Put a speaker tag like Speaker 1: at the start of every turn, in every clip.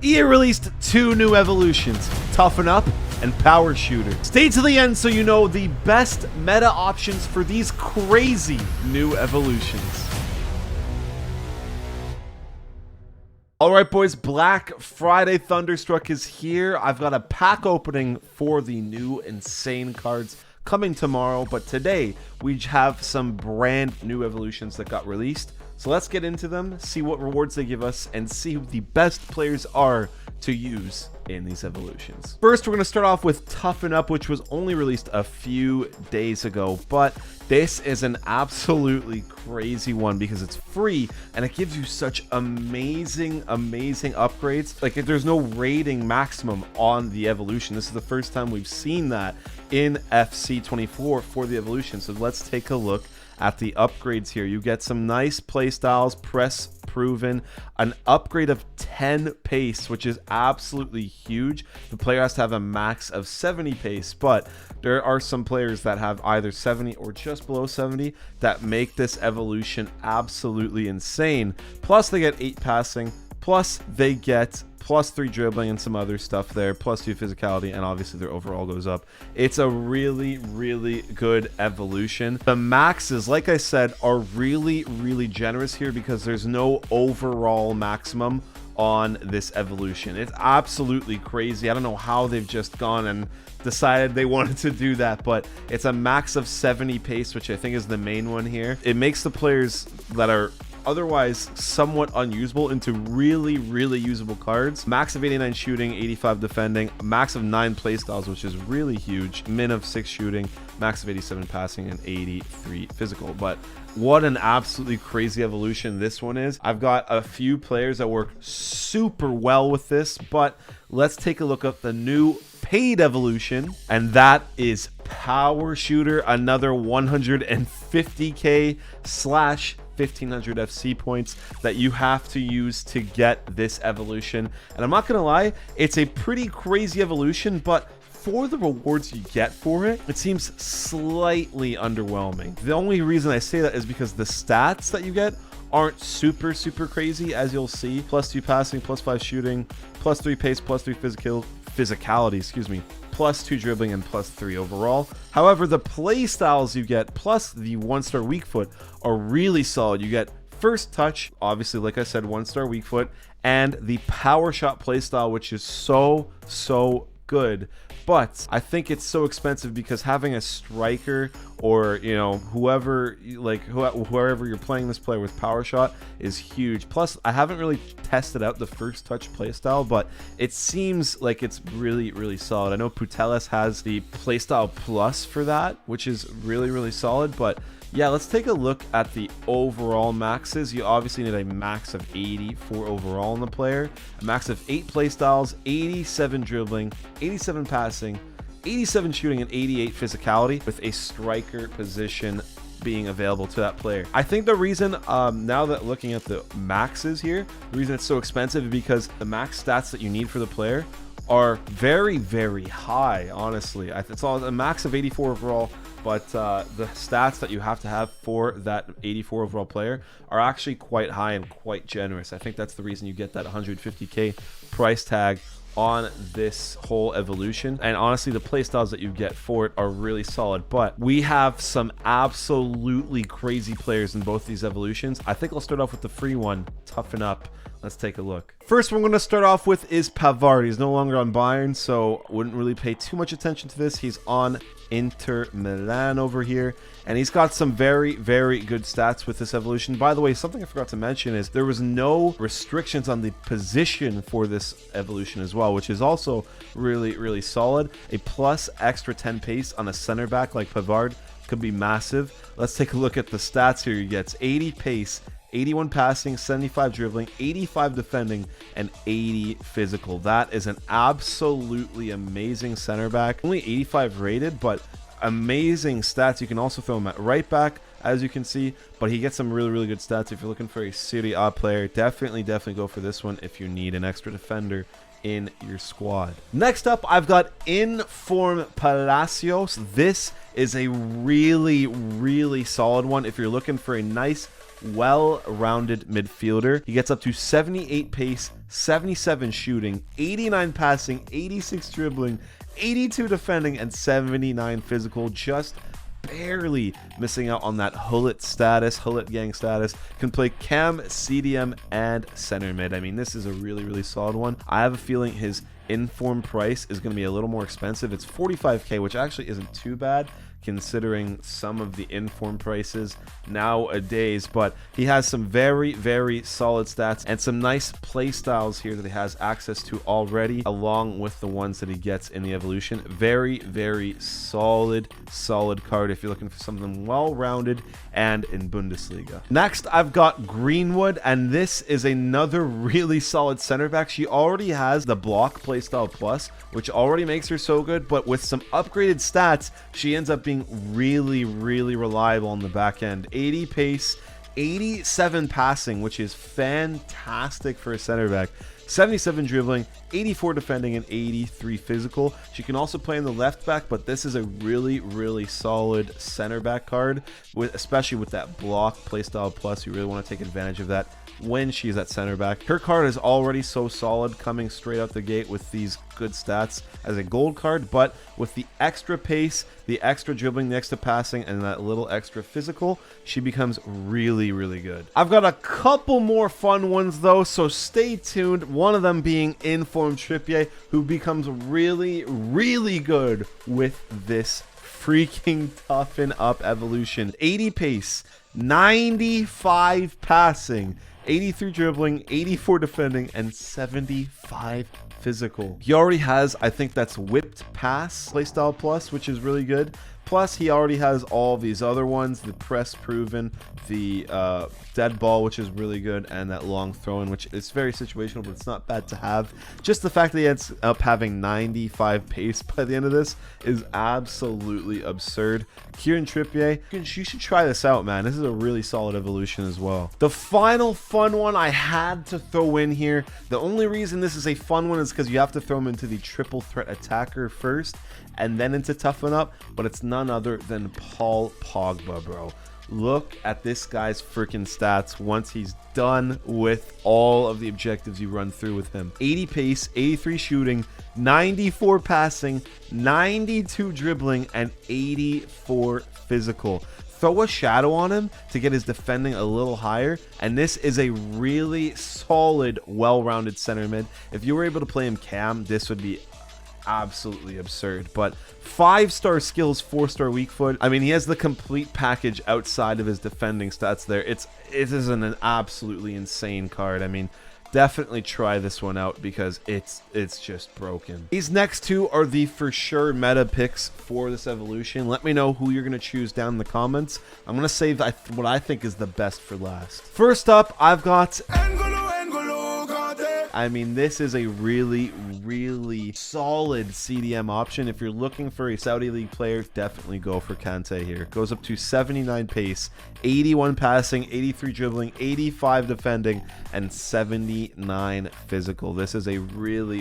Speaker 1: EA released two new evolutions, Toughen Up and Power Shooter. Stay to the end so you know the best meta options for these crazy new evolutions. Alright boys, Black Friday Thunderstruck is here. I've got a pack opening for the new insane cards coming tomorrow, but today we have some brand new evolutions that got released. So let's get into them, see what rewards they give us, and see who the best players are to use in these evolutions. First, we're going to start off with Toughen Up, which was only released a few days ago, but this is an absolutely crazy one because it's free and it gives you such amazing upgrades. Like, there's no rating maximum on the evolution. This is the first time we've seen that in FC24 for the evolution. So let's take a look at the upgrades here. You get some nice playstyles, press proven, an upgrade of 10 pace, which is absolutely huge. The player has to have a max of 70 pace, but there are some players that have either 70 or just below 70 that make this evolution absolutely insane. Plus they get 8 passing, plus they get +3 dribbling and some other stuff there, +2 physicality, and obviously their overall goes up. It's a really good evolution. The maxes, like I said, are really generous here because there's no overall maximum on this evolution. It's absolutely crazy. I don't know how they've just gone and decided they wanted to do that, but it's a max of 70 pace, which I think is the main one here. It makes the players that are otherwise somewhat unusable into really usable cards. Max of 89 shooting, 85 defending, max of 9 playstyles, which is really huge, min of 6 shooting, max of 87 passing, and 83 physical. But what an absolutely crazy evolution this one is. I've got a few players that work super well with this, but let's take a look at the new paid evolution, and that is Power Shooter, another 150k / 1500 FC points that you have to use to get this evolution. And I'm not gonna lie, it's a pretty crazy evolution, but for the rewards you get for it, it seems slightly underwhelming. The only reason I say that is because the stats that you get aren't super crazy, as you'll see. +2 passing, +5 shooting, +3 pace, +3 physicality, excuse me, +2 dribbling, and +3 overall. However, the play styles you get plus the 1-star weak foot are really solid. You get first touch, obviously, like I said, 1-star weak foot, and the power shot playstyle, which is so good. But I think it's so expensive because having a striker or, you know, whoever you're playing this player with power shot is huge. Plus, I haven't really tested out the first touch playstyle, but it seems like it's really solid. I know Puteles has the playstyle plus for that, which is really solid. But yeah, let's take a look at the overall maxes. You obviously need a max of 80 for overall in the player, a max of 8 playstyles, 87 dribbling, 87 passing, 87 shooting, and 88 physicality, with a striker position being available to that player. I think the reason, now that looking at the maxes here, the reason it's so expensive is because the max stats that you need for the player are very high, honestly. It's all a max of 84 overall, but the stats that you have to have for that 84 overall player are actually quite high and quite generous. I think that's the reason you get that 150k price tag on this whole evolution. And honestly, the playstyles that you get for it are really solid. But we have some absolutely crazy players in both these evolutions. I think I'll start off with the free one, Toughen Up. Let's take a look. First one we're going to start off with is Pavard. He's no longer on Bayern, so wouldn't really pay too much attention to this. He's on Inter Milan over here, and he's got some very good stats with this evolution. By the way, something I forgot to mention is there was no restrictions on the position for this evolution as well, which is also really solid. A plus extra 10 pace on a center back like Pavard could be massive. Let's take a look at the stats here. He gets 80 pace, 81 passing, 75 dribbling, 85 defending, and 80 physical. That is an absolutely amazing center back. Only 85 rated, but amazing stats. You can also throw him at right back, as you can see, but he gets some really good stats. If you're looking for a Serie A player, definitely go for this one if you need an extra defender in your squad. Next up, I've got Inform Palacios. This is a really solid one if you're looking for a nice well-rounded midfielder. He gets up to 78 pace, 77 shooting, 89 passing, 86 dribbling, 82 defending, and 79 physical. Just barely missing out on that Hullet gang status. Can play cam, CDM, and center mid. I mean, this is a really solid one. I have a feeling his inform price is going to be a little more expensive. It's 45k, which actually isn't too bad considering some of the inform prices nowadays, but he has some very solid stats and some nice play styles here that he has access to already, along with the ones that he gets in the evolution. Very solid card if you're looking for something well-rounded and in Bundesliga. Next, I've got Greenwood, and this is another really solid center back. She already has the block playstyle plus, which already makes her so good, but with some upgraded stats, she ends up being really reliable on the back end. 80 pace, 87 passing, which is fantastic for a center back. 77 dribbling, 84 defending, and 83 physical. She can also play in the left back, but this is a really solid center back card, especially with that block playstyle plus. You really want to take advantage of that when she's at center back. Her card is already so solid coming straight out the gate with these good stats as a gold card, but with the extra pace, the extra dribbling, the extra passing, and that little extra physical, she becomes really good. I've got a couple more fun ones though, so stay tuned. One of them being Inform Trippier, who becomes really good with this freaking Toughen Up evolution. 80 pace, 95 passing, 83 dribbling, 84 defending, and 75 physical. He already has, I think that's whipped pass playstyle plus, which is really good. Plus, he already has all these other ones, the press proven, the dead ball, which is really good, and that long throw-in, which is very situational, but it's not bad to have. Just the fact that he ends up having 95 pace by the end of this is absolutely absurd. Kieran Trippier, you should try this out, man. This is a really solid evolution as well. The final fun one I had to throw in here, the only reason this is a fun one is because you have to throw him into the triple threat attacker first, and then into Toughen Up, but it's none other than Paul Pogba, bro. Look at this guy's freaking stats once he's done with all of the objectives you run through with him. 80 pace, 83 shooting, 94 passing, 92 dribbling, and 84 physical. Throw a shadow on him to get his defending a little higher, and this is a really solid, well-rounded center mid. If you were able to play him cam, this would be absolutely absurd. But 5-star skills, 4-star weak foot. I mean, he has the complete package outside of his defending stats there. It is an absolutely insane card. I mean, definitely try this one out because it's just broken. These next two are the for sure meta picks for this evolution. Let me know who you're going to choose down in the comments. I'm going to save what I think is the best for last. First up, I've got... I mean, this is a really solid CDM option. If you're looking for a Saudi League player, definitely go for Kante here. Goes up to 79 pace, 81 passing, 83 dribbling, 85 defending, and 79 physical. This is a really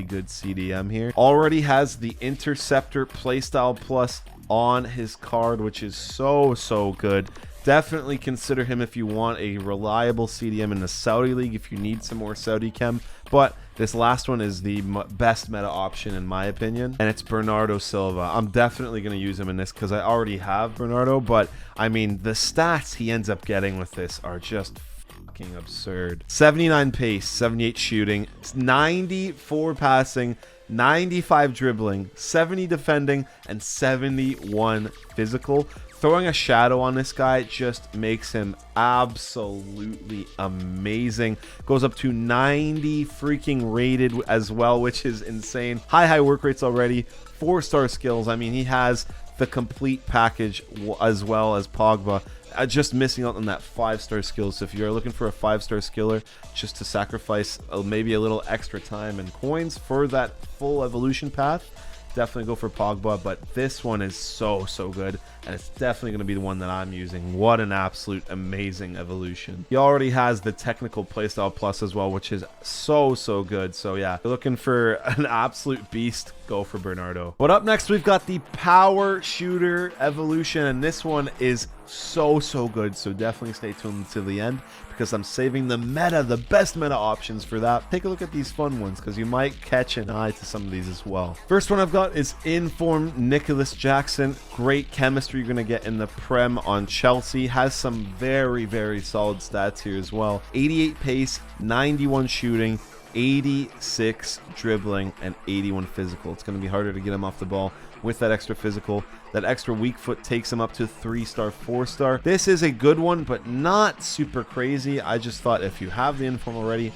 Speaker 1: good CDM here. Already has the interceptor playstyle plus on his card, which is so good. Definitely consider him if you want a reliable CDM in the Saudi League, if you need some more Saudi chem. But this last one is the best meta option in my opinion, and it's Bernardo Silva. I'm definitely going to use him in this because I already have Bernardo, but I mean, the stats he ends up getting with this are just fucking absurd. 79 pace, 78 shooting, 94 passing, 95 dribbling, 70 defending, and 71 physical. Throwing a shadow on this guy just makes him absolutely amazing. Goes up to 90 freaking rated as well, which is insane. High work rates already. 4-star skills. I mean, he has the complete package as well as Pogba. Just missing out on that 5-star skill. So if you're looking for a 5-star skiller just to sacrifice maybe a little extra time and coins for that full evolution path, definitely go for Pogba. But this one is so good, and it's definitely going to be the one that I'm using. What an absolute amazing evolution. He already has the technical playstyle plus as well, which is so good. So yeah, if you're looking for an absolute beast, go for Bernardo. But up next, we've got the Power Shooter evolution, and this one is so good, so definitely stay tuned to the end because I'm saving the best meta options for that. Take a look at these fun ones because you might catch an eye to some of these as well. First one I've got is Inform Nicholas Jackson. Great chemistry you're going to get in the Prem on Chelsea. Has some very solid stats here as well. 88 pace, 91 shooting, 86 dribbling, and 81 physical. It's going to be harder to get him off the ball with that extra physical. That extra weak foot takes him up to 3-star, 4-star. This is a good one, but not super crazy. I just thought if you have the inform already,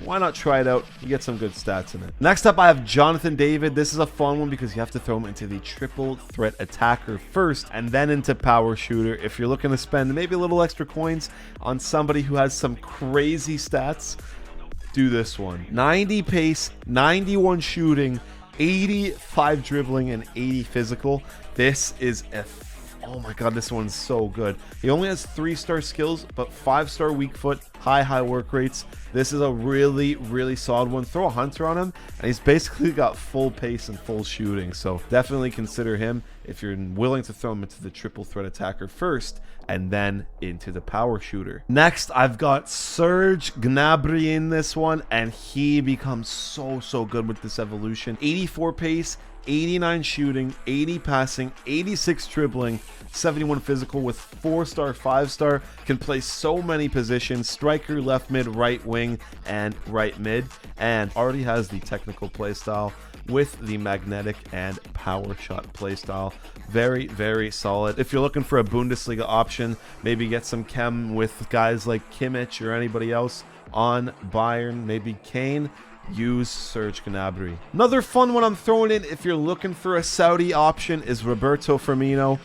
Speaker 1: why not try it out? You get some good stats in it. Next up, I have Jonathan David. This is a fun one because you have to throw him into the triple threat attacker first and then into power shooter. If you're looking to spend maybe a little extra coins on somebody who has some crazy stats, do this one. 90 pace, 91 shooting, 85 dribbling, and 80 physical. This is oh my god, this one's so good. He only has 3-star skills, but 5-star weak foot, high work rates. This is a really solid one. Throw a hunter on him, and he's basically got full pace and full shooting. So definitely consider him if you're willing to throw him into the triple threat attacker first and then into the power shooter. Next, I've got Serge Gnabry in this one, and he becomes so good with this evolution. 84 pace, 89 shooting, 80 passing, 86 dribbling, 71 physical with 4-star, 5-star. Can play so many positions: striker, left mid, right wing, and right mid. And already has the technical playstyle with the magnetic and power shot playstyle. Very solid. If you're looking for a Bundesliga option, maybe get some chem with guys like Kimmich or anybody else on Bayern, maybe Kane, use Serge Gnabry. Another fun one I'm throwing in if you're looking for a Saudi option is Roberto Firmino.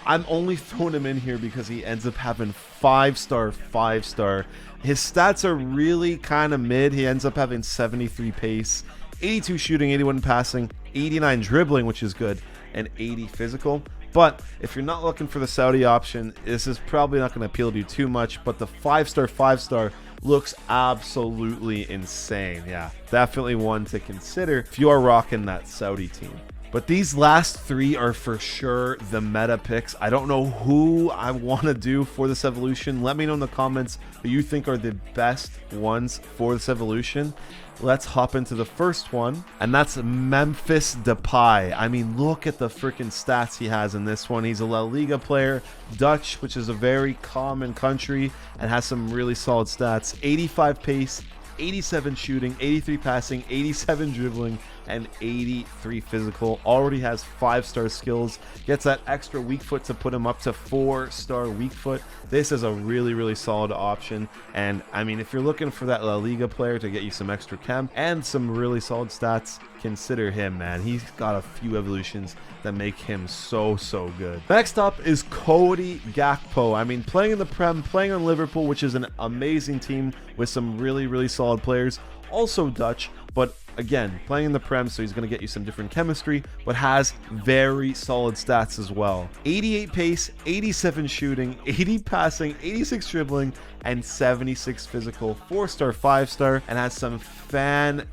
Speaker 1: I'm only throwing him in here because he ends up having 5-star, 5-star. His stats are really kind of mid. He ends up having 73 pace, 82 shooting, 81 passing, 89 dribbling, which is good, and 80 physical. But if you're not looking for the Saudi option, this is probably not going to appeal to you too much, but the 5-star, 5-star looks absolutely insane. Yeah, definitely one to consider if you are rocking that Saudi team. But these last three are for sure the meta picks. I don't know who I want to do for this evolution. Let me know in the comments who you think are the best ones for this evolution. Let's hop into the first one, and that's Memphis Depay. I mean, look at the freaking stats he has in this one. He's a La Liga player, Dutch, which is a very common country, and has some really solid stats. 85 pace, 87 shooting, 83 passing, 87 dribbling, and 83 physical. Already has 5-star skills. Gets that extra weak foot to put him up to 4-star weak foot. This is a really solid option. And I mean, if you're looking for that La Liga player to get you some extra chem and some really solid stats, consider him, man. He's got a few evolutions that make him so good. Next up is Cody Gakpo. I mean, playing in the Prem, playing on Liverpool, which is an amazing team with some really solid players. Also Dutch, but again, playing in the Prem, so he's going to get you some different chemistry, but has very solid stats as well. 88 pace, 87 shooting, 80 passing, 86 dribbling, and 76 physical. 4-star, 5-star, and has some fantastic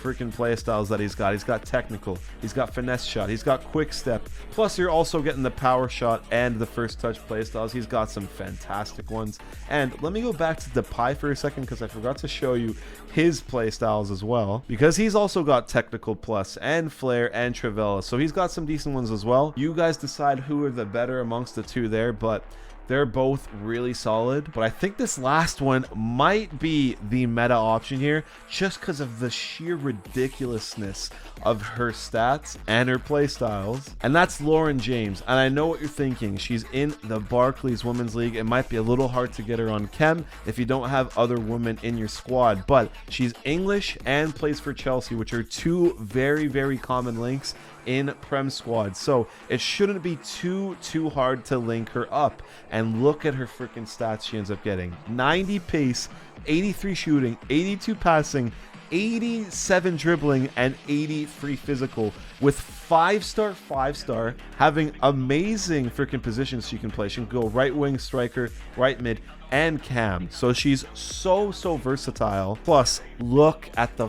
Speaker 1: freaking play styles that he's got. He's got technical, he's got finesse shot, he's got quick step, plus you're also getting the power shot and the first touch play styles. He's got some fantastic ones. And let me go back to Depay for a second because I forgot to show you his play styles as well, because he's also got technical plus and flair and trivela, so he's got some decent ones as well. You guys decide who are the better amongst the two there, but they're both really solid. But I think this last one might be the meta option here just because of the sheer ridiculousness of her stats and her play styles. And that's Lauren James. And I know what you're thinking. She's in the Barclays Women's League. It might be a little hard to get her on chem if you don't have other women in your squad. But she's English and plays for Chelsea, which are two very common links in Prem squad, so it shouldn't be too hard to link her up. And look at her freaking stats she ends up getting: 90 pace, 83 shooting, 82 passing, 87 dribbling, and 83 physical, with 5-star, 5-star, having amazing freaking positions she can play. She can go right wing, striker, right mid, and cam. So she's so versatile. Plus, look at the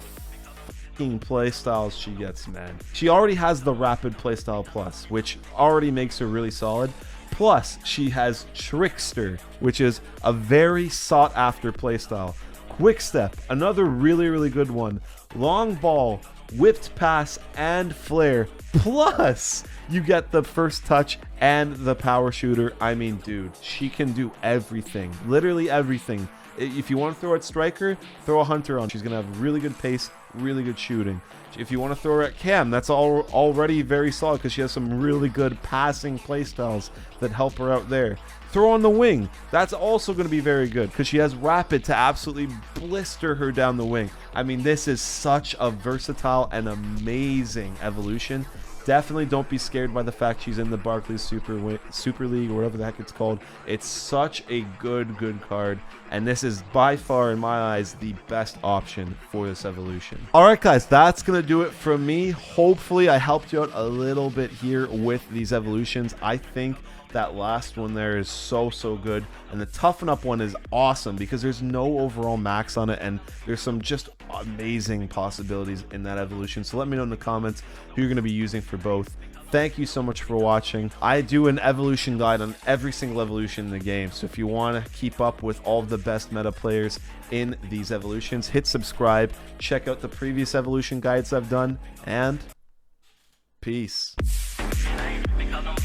Speaker 1: play styles she gets, man. She already has the rapid playstyle plus, which already makes her really solid, Plus, she has Trickster, which is a very sought after playstyle. Quick Step, another really good one. Long Ball, Whipped Pass, and Flare. Plus, you get the First Touch and the Power Shooter. I mean, dude, she can do everything. Literally everything. If you want to throw at striker, throw a hunter on. She's going to have really good pace, really good shooting. If you want to throw her at cam, that's already very solid because she has some really good passing playstyles that help her out there. Throw on the wing. That's also going to be very good because she has rapid to absolutely blister her down the wing. I mean, this is such a versatile and amazing evolution. Definitely don't be scared by the fact she's in the Barclays Super League or whatever the heck it's called. It's such a good card, and this is by far, in my eyes, the best option for this evolution. Alright guys, that's going to do it from me. Hopefully I helped you out a little bit here with these evolutions. I think that last one there is so good, and the Toughen Up one is awesome because there's no overall max on it, and there's some just amazing possibilities in that evolution. So let me know in the comments who you're going to be using for both. Thank you so much for watching. I do an evolution guide on every single evolution in the game, so if you want to keep up with all of the best meta players in these evolutions, hit subscribe, check out the previous evolution guides I've done, and peace. Because